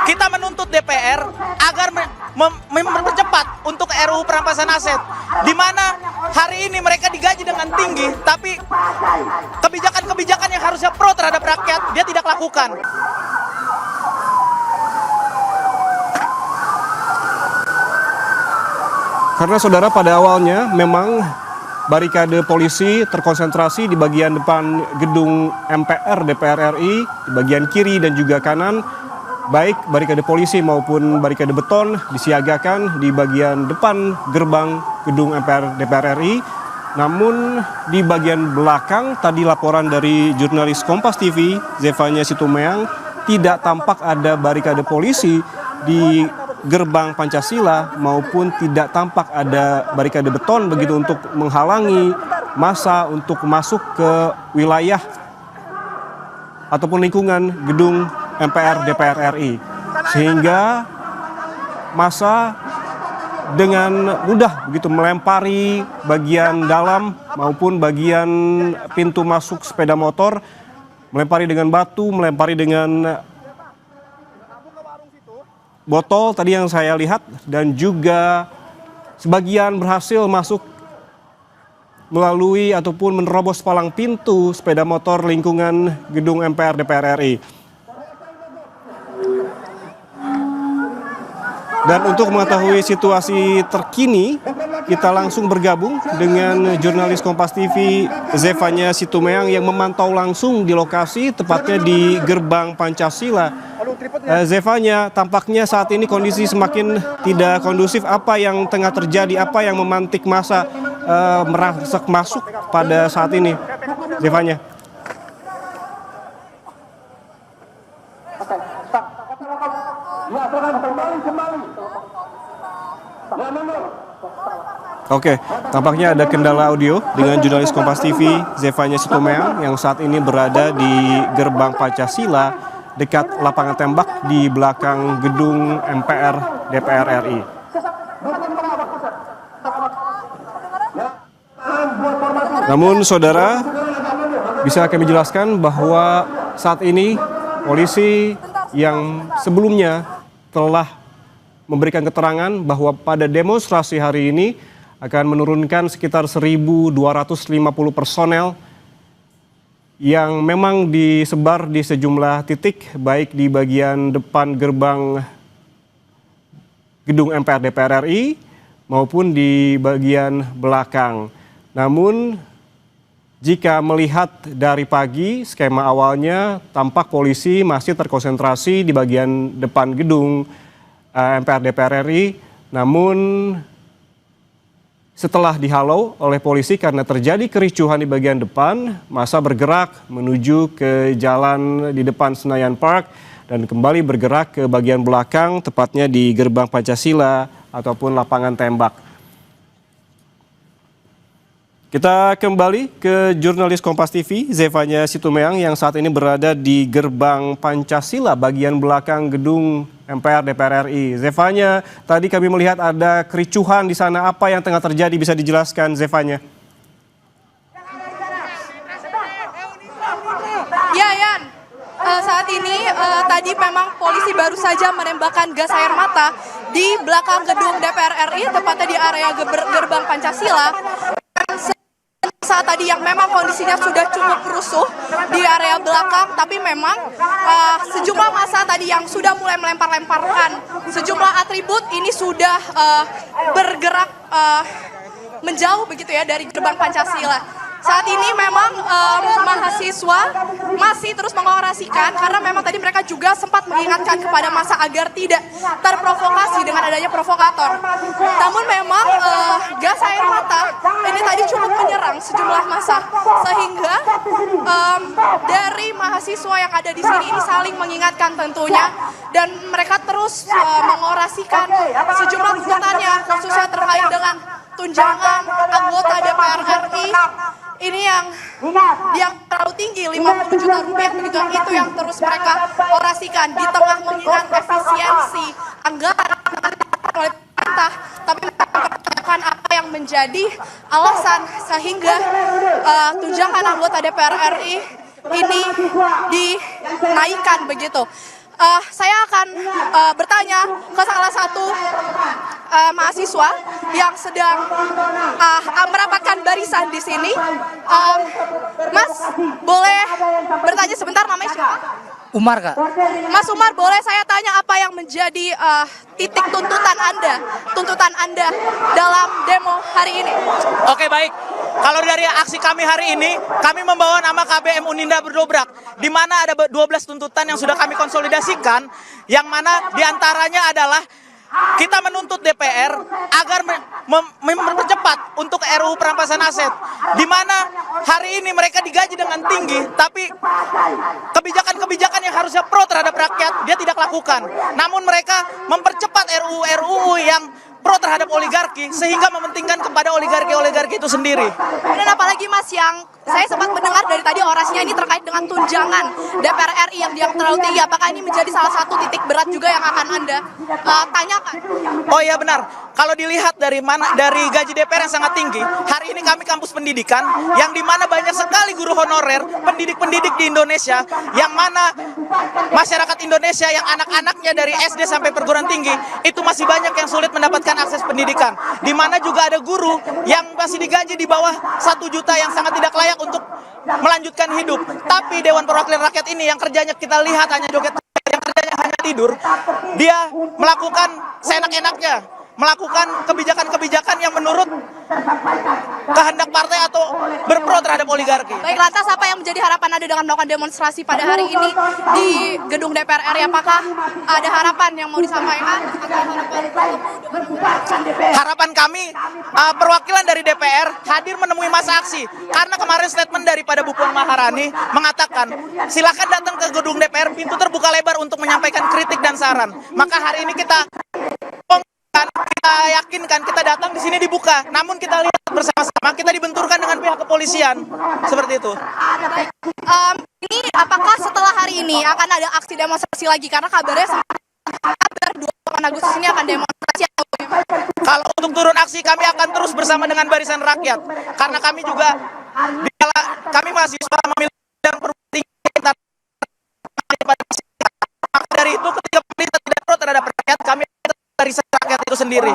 Kita menuntut DPR agar mempercepat untuk RUU perampasan aset, di mana hari ini mereka digaji dengan tinggi, tapi kebijakan-kebijakan yang harusnya pro terhadap rakyat dia tidak lakukan. Karena saudara, pada awalnya memang barikade polisi terkonsentrasi di bagian depan gedung MPR DPR RI, di bagian kiri dan juga kanan. Baik barikade polisi maupun barikade beton disiagakan di bagian depan gerbang gedung MPR DPR RI. Namun di bagian belakang, tadi laporan dari jurnalis Kompas TV Zefanya Situmeang, tidak tampak ada barikade polisi di gerbang Pancasila maupun tidak tampak ada barikade beton begitu untuk menghalangi massa untuk masuk ke wilayah ataupun lingkungan gedung MPR DPR RI, sehingga massa dengan mudah begitu melempari bagian dalam maupun bagian pintu masuk sepeda motor, melempari dengan batu, melempari dengan botol tadi yang saya lihat, dan juga sebagian berhasil masuk melalui ataupun menerobos palang pintu sepeda motor lingkungan gedung MPR DPR RI. Dan untuk mengetahui situasi terkini, kita langsung bergabung dengan jurnalis Kompas TV Zefanya Situmeang yang memantau langsung di lokasi, tepatnya di gerbang Pancasila. Zefanya, tampaknya saat ini kondisi semakin tidak kondusif. Apa yang tengah terjadi? Apa yang memantik massa merasak masuk pada saat ini, Zefanya? Oke, tampaknya ada kendala audio dengan jurnalis Kompas TV Zefanya Situmeang yang saat ini berada di gerbang Pancasila dekat lapangan tembak di belakang gedung MPR DPR RI. Namun saudara, bisa kami jelaskan bahwa saat ini polisi yang sebelumnya telah memberikan keterangan bahwa pada demonstrasi hari ini akan menurunkan sekitar 1.250 personel yang memang disebar di sejumlah titik, baik di bagian depan gerbang gedung MPR DPR RI maupun di bagian belakang. Namun jika melihat dari pagi, skema awalnya tampak polisi masih terkonsentrasi di bagian depan gedung MPR DPR RI, namun setelah dihalau oleh polisi karena terjadi kericuhan di bagian depan, massa bergerak menuju ke jalan di depan Senayan Park dan kembali bergerak ke bagian belakang, tepatnya di gerbang Pancasila ataupun lapangan tembak. Kita kembali ke jurnalis Kompas TV Zefanya Situmeang yang saat ini berada di gerbang Pancasila bagian belakang gedung MPR DPR RI. Zefanya, tadi kami melihat ada kericuhan di sana. Apa yang tengah terjadi, bisa dijelaskan Zefanya? Ya, Yan. Saat ini tadi memang polisi baru saja menembakkan gas air mata di belakang gedung DPR RI, tepatnya di area gerbang Pancasila. Saat tadi yang memang kondisinya sudah cukup rusuh di area belakang, tapi memang sejumlah massa tadi yang sudah mulai melempar-lemparkan sejumlah atribut ini sudah bergerak menjauh begitu ya dari gerbang Pancasila. Saat ini memang mahasiswa masih terus mengorasikan karena memang tadi mereka juga sempat mengingatkan kepada massa agar tidak terprovokasi dengan adanya provokator. Namun memang gas air mata ini tadi cukup menyerang sejumlah massa sehingga dari mahasiswa yang ada di sini ini saling mengingatkan tentunya, dan mereka terus mengorasikan sejumlah tuntutannya khususnya terkait dengan tunjangan anggota DPR RI ini yang terlalu tinggi, 50 juta rupiah begitu, itu yang terus mereka orasikan di tengah mengingat efisiensi anggaran oleh pemerintah, tapi mempertanyakan apa yang menjadi alasan sehingga tunjangan anggota DPR RI ini dinaikkan begitu. Saya akan bertanya ke salah satu mahasiswa yang sedang merapatkan barisan di sini. Mas, boleh bertanya sebentar, namanya siapa? Umar, Kak. Mas Umar, boleh saya tanya apa yang menjadi titik tuntutan Anda dalam demo hari ini? Oke, baik. Kalau dari aksi kami hari ini, kami membawa nama KBM Uninda Berdobrak, di mana ada 12 tuntutan yang sudah kami konsolidasikan, yang mana diantaranya adalah kita menuntut DPR agar mempercepat untuk RUU perampasan aset, di mana hari ini mereka digaji dengan tinggi, tapi kebijakan-kebijakan yang harusnya pro terhadap rakyat dia tidak lakukan. Namun mereka mempercepat RUU yang pro terhadap oligarki sehingga mementingkan kepada oligarki itu sendiri. Dan apalagi Mas, yang saya sempat mendengar dari tadi orasinya ini terkait dengan tunjangan DPR RI yang dianggap terlalu tinggi. Apakah ini menjadi salah satu titik berat juga yang akan Anda tanyakan? Oh iya benar. Kalau dilihat dari gaji DPR yang sangat tinggi, hari ini kami kampus pendidikan yang dimana banyak sekali guru honorer, pendidik-pendidik di Indonesia, yang mana masyarakat Indonesia yang anak-anaknya dari SD sampai perguruan tinggi itu masih banyak yang sulit mendapatkan akses pendidikan. Di mana juga ada guru yang masih digaji di bawah 1 juta yang sangat tidak layak untuk melanjutkan hidup. Tapi Dewan Perwakilan Rakyat ini yang kerjanya kita lihat hanya joget, yang kerjanya hanya tidur, dia melakukan seenak-enaknya, melakukan kebijakan-kebijakan yang menurut kehendak partai atau berpro terhadap oligarki. Baik, lantas apa yang menjadi harapan Anda dengan melakukan demonstrasi pada hari ini di gedung DPR RI? Apakah ada harapan yang mau disampaikan? Harapan kami, perwakilan dari DPR hadir menemui masa aksi. Karena kemarin statement daripada Bu Puan Maharani mengatakan, silakan datang ke gedung DPR, pintu terbuka lebar untuk menyampaikan kritik dan saran. Maka hari ini kita yakinkan, kita datang di sini dibuka. Namun kita lihat bersama-sama, kita dibenturkan dengan pihak kepolisian. Seperti itu. Ini apakah setelah hari ini akan ada aksi demonstrasi lagi? Karena kabar 28 Agustus ini akan demonstrasi. Kalau untuk turun aksi, kami akan terus bersama dengan Barisan Rakyat. Karena kami juga, kami mahasiswa memiliki bidang perguruan tinggi. Maka dari itu, ketika pemerintah tidak pro terhadap rakyat, kami Barisan Rakyat itu sendiri.